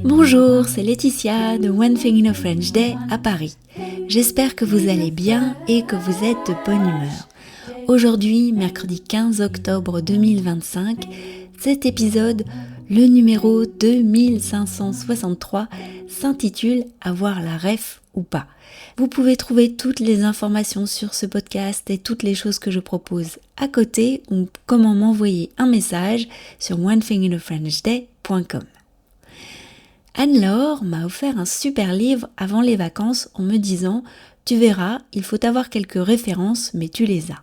Bonjour, c'est Laetitia de One Thing in a French Day à Paris. J'espère que vous allez bien et que vous êtes de bonne humeur. Aujourd'hui, mercredi 15 octobre 2025, cet épisode, le numéro 2563, s'intitule « Avoir la ref ou pas ». Vous pouvez trouver toutes les informations sur ce podcast et toutes les choses que je propose à côté ou comment m'envoyer un message sur onethinginafrenchday.com. Anne-Laure m'a offert un super livre avant les vacances en me disant « Tu verras, il faut avoir quelques références, mais tu les as ».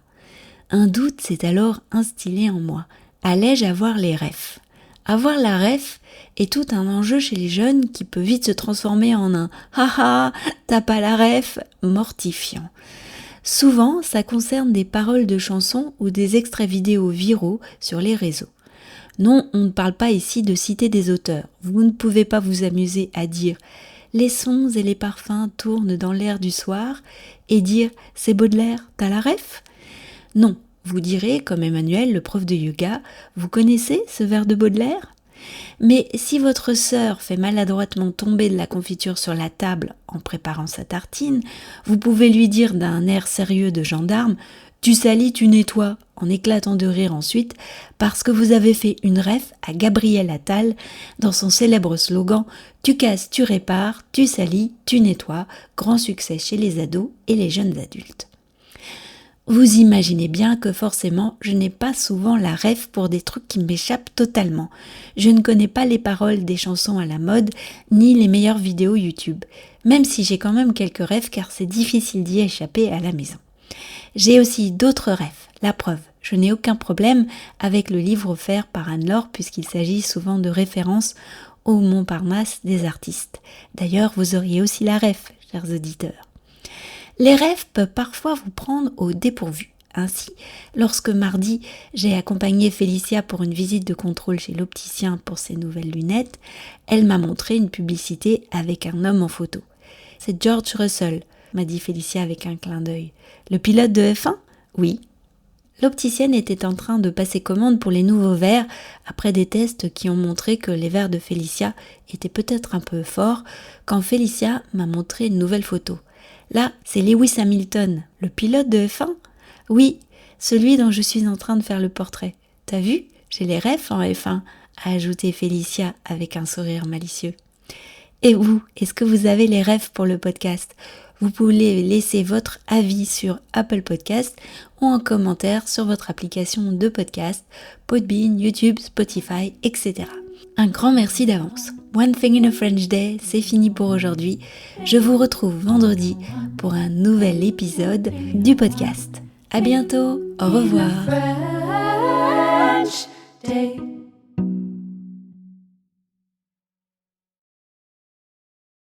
Un doute s'est alors instillé en moi. Allais-je avoir les refs ? Avoir la ref est tout un enjeu chez les jeunes qui peut vite se transformer en un « haha, t'as pas la ref » mortifiant. Souvent, ça concerne des paroles de chansons ou des extraits vidéo viraux sur les réseaux. Non, on ne parle pas ici de citer des auteurs. Vous ne pouvez pas vous amuser à dire « les sons et les parfums tournent dans l'air du soir » et dire « c'est Baudelaire, t'as la ref ?» Non, vous direz, comme Emmanuel, le prof de yoga, vous connaissez ce vers de Baudelaire ? Mais si votre sœur fait maladroitement tomber de la confiture sur la table en préparant sa tartine, vous pouvez lui dire d'un air sérieux de gendarme « tu salis, tu nettoies » en éclatant de rire ensuite parce que vous avez fait une ref à Gabriel Attal dans son célèbre slogan « tu casses, tu répares, tu salis, tu nettoies », grand succès chez les ados et les jeunes adultes. Vous imaginez bien que forcément, je n'ai pas souvent la ref pour des trucs qui m'échappent totalement. Je ne connais pas les paroles des chansons à la mode, ni les meilleures vidéos YouTube, même si j'ai quand même quelques refs car c'est difficile d'y échapper à la maison. J'ai aussi d'autres refs, la preuve. Je n'ai aucun problème avec le livre offert par Anne-Laure puisqu'il s'agit souvent de références au Montparnasse des artistes. D'ailleurs, vous auriez aussi la ref, chers auditeurs. Les refs peuvent parfois vous prendre au dépourvu. Ainsi, lorsque mardi, j'ai accompagné Félicia pour une visite de contrôle chez l'opticien pour ses nouvelles lunettes, elle m'a montré une publicité avec un homme en photo. « C'est George Russell », m'a dit Félicia avec un clin d'œil. « Le pilote de F1 ?» « Oui. » L'opticienne était en train de passer commande pour les nouveaux verres après des tests qui ont montré que les verres de Félicia étaient peut-être un peu forts quand Félicia m'a montré une nouvelle photo. Là, c'est Lewis Hamilton, le pilote de F1 ? Oui, celui dont je suis en train de faire le portrait. T'as vu ? J'ai les refs en F1, a ajouté Félicia avec un sourire malicieux. Et vous, est-ce que vous avez les refs pour le podcast ? Vous pouvez laisser votre avis sur Apple Podcast ou en commentaire sur votre application de podcast, Podbean, YouTube, Spotify, etc. Un grand merci d'avance. One Thing in a French Day, c'est fini pour aujourd'hui. Je vous retrouve vendredi pour un nouvel épisode du podcast. À bientôt, au revoir.